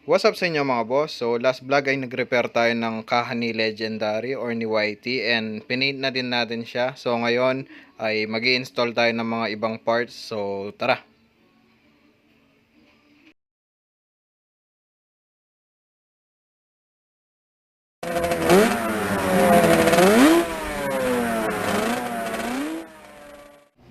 What's up sa inyo mga boss? So last vlog ay nag-repair tayo ng kaha ni Legendary or ni YT and pinaint na din natin siya. So ngayon ay mag-i-install tayo ng mga ibang parts. So tara!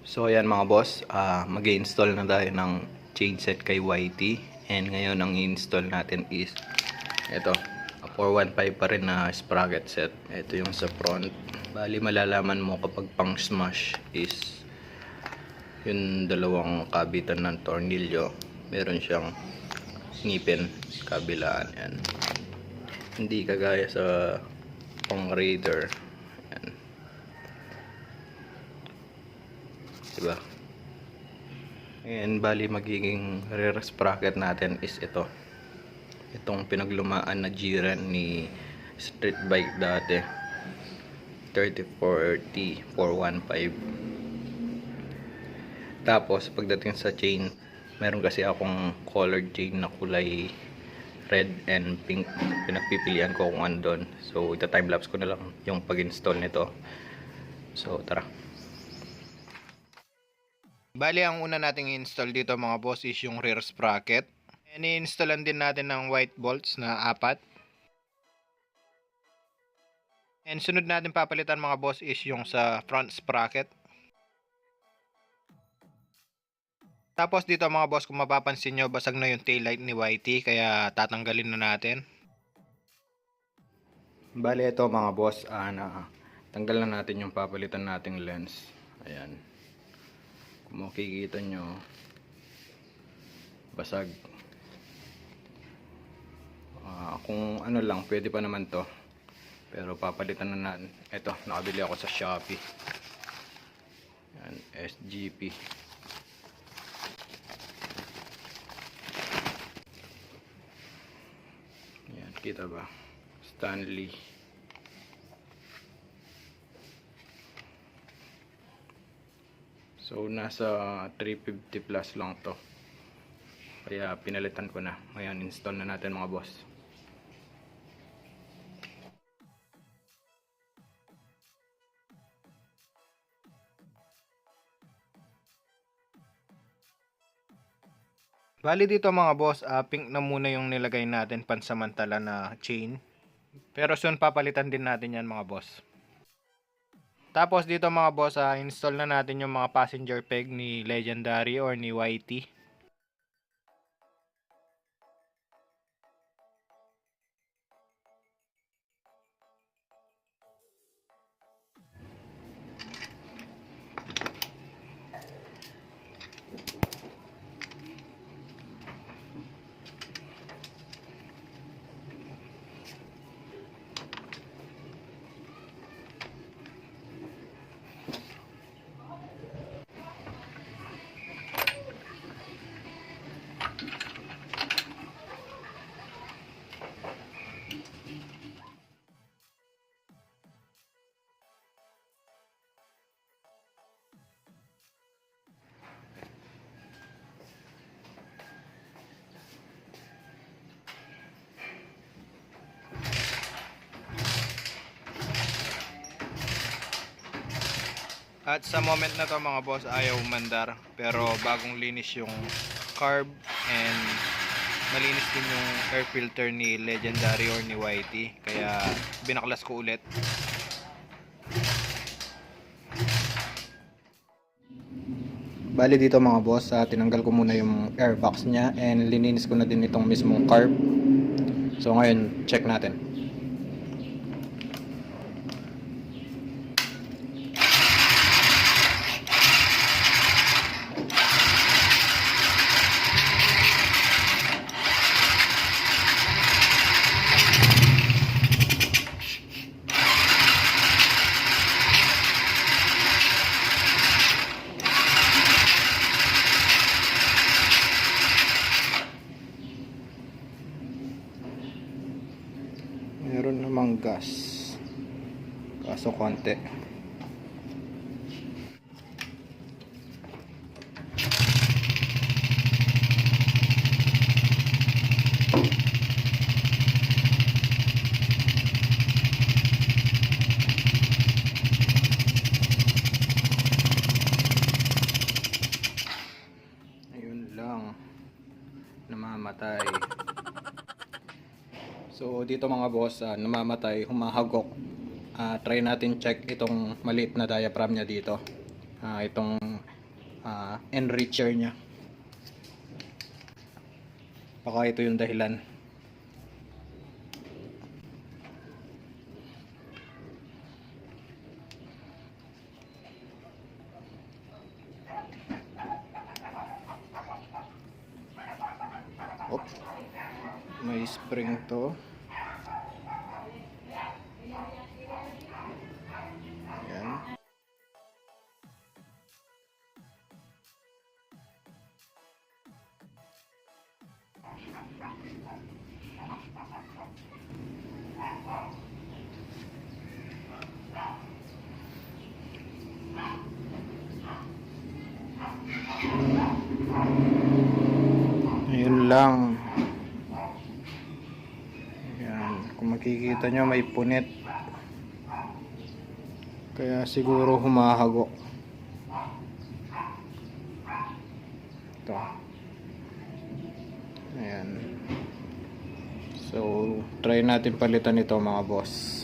So ayan mga boss, mag-i-install na tayo ng chain set kay YT. And ngayon ang i-install natin is ito, 415 pa rin na sprocket set. Ito yung sa front. Bali malalaman mo kapag pang smash is yung dalawang kabitan ng tornilyo. Meron siyang ngipin kabilaan. Yan. Hindi kagaya sa pang raider. Yan. Diba? And bali magiging rear sprocket natin is ito. Itong pinaglumaan na Jiren ni street bike dati, 3040 415. Tapos pagdating sa chain, meron kasi akong colored chain na kulay red and pink. Pinagpipilian ko kung ano doon. So ita timelapse ko na lang yung pag-install nito. So tara. Bali ang una nating i-install dito mga boss is yung rear sprocket. And i-installan din natin ng white bolts na 4. And sunod natin papalitan mga boss is yung sa front sprocket. Tapos dito mga boss, kung mapapansin nyo, basag na yung taillight ni YT, kaya tatanggalin na natin. Bali ito mga boss, tanggal na natin yung papalitan nating lens. Ayan. Kung makikita nyo, basag. Kung ano lang, pwede pa naman to. Pero papalitan na natin. Ito, nakabili ako sa Shopee. Yan, SGP. Yan, kita ba? Stanley. So, nasa 350 plus lang to. Kaya pinalitan ko na. Ngayon, install na natin mga boss. Bali dito mga boss, pink na muna yung nilagay natin pansamantala na chain. Pero soon papalitan din natin yan mga boss. Tapos dito mga boss, install na natin yung mga passenger peg ni Legendary or ni YT. At sa moment na to mga boss, ayaw umandar. Pero bagong linis yung carb and malinis din yung air filter ni Legendary or ni YT. Kaya binaklas ko ulit. Bali dito mga boss, tinanggal ko muna yung air box niya and lininis ko na din itong mismong carb. So ngayon, check natin. Meron namang gas, kaso konti. namamatay. So dito mga boss, namamatay, humahagok. Try natin check itong maliit na diaphragm niya dito. Itong enricher niya. Baka ito yung dahilan. Op. May spring to. Ayan. Ayun lang. Ayan. Kung makikita nyo may punit. Kaya siguro humahagok. Ito. Ayan. So, try natin palitan ito mga boss.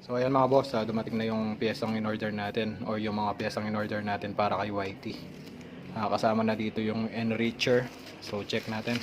So ayan mga boss, dumating na yung piyesang in-order natin or yung mga piyesang in-order natin para kay YT. Kasama na dito yung enricher. So check natin.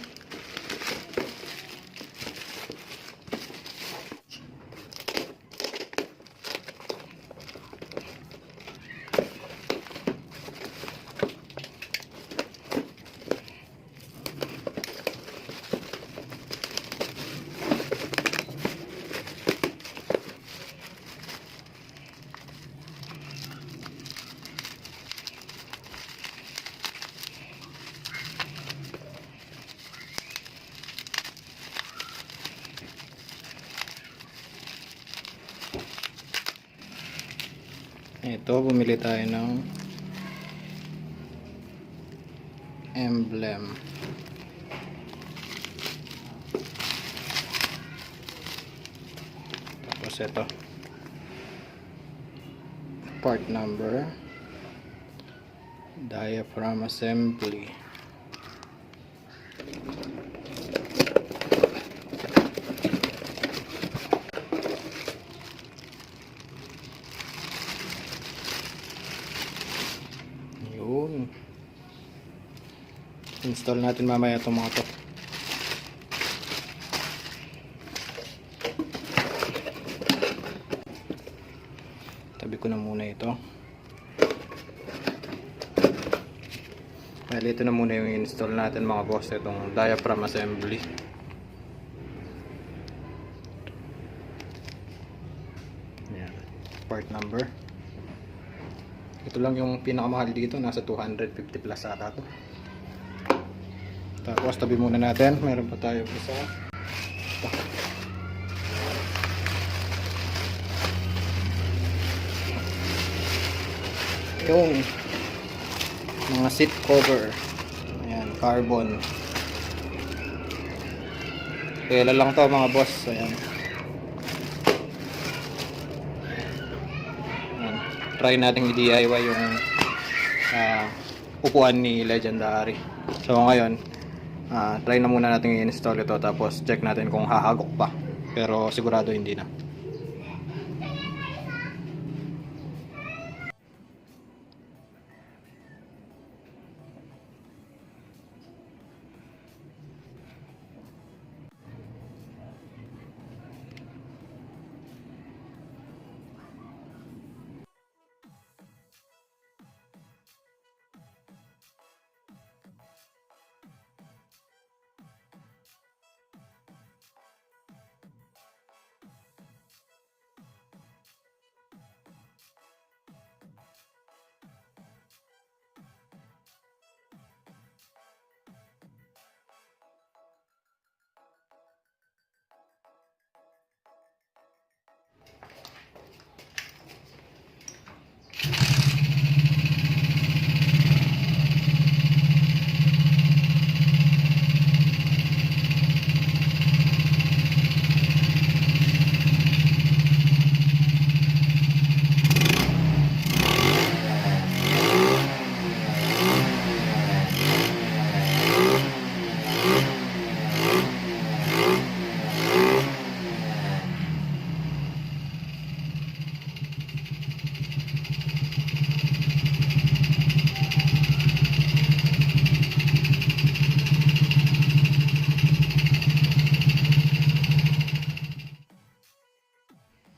Ito, bumili tayo ng emblem. Tapos ito, part number, diaphragm assembly. Yun. Install natin mamaya itong mga to. Tabi ko na muna ito. Well, ito na muna yung install natin mga boss, itong diaphragm assembly. Ayan. Part number. Ito lang yung pinakamahal dito, nasa 250 plus ata to. Tapos tabi muna natin, meron pa tayo isa. Ito. Yung mga seat cover. Ayan, carbon. Kaya lang to mga boss. Ayan. Try natin i-DIY yung upuan ni Legendary. So ngayon, try na muna natin i-install ito, tapos check natin kung hahagok pa. Pero sigurado hindi na.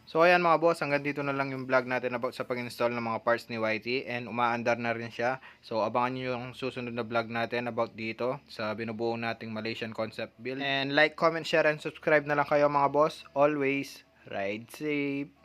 So ayan mga boss, hanggang dito na lang yung vlog natin about sa pag-install ng mga parts ni YT, and umaandar na rin siya. So abangan nyo yung susunod na vlog natin about dito sa binubuo nating Malaysian concept build. And like, comment, share, and subscribe na lang kayo mga boss. Always ride safe!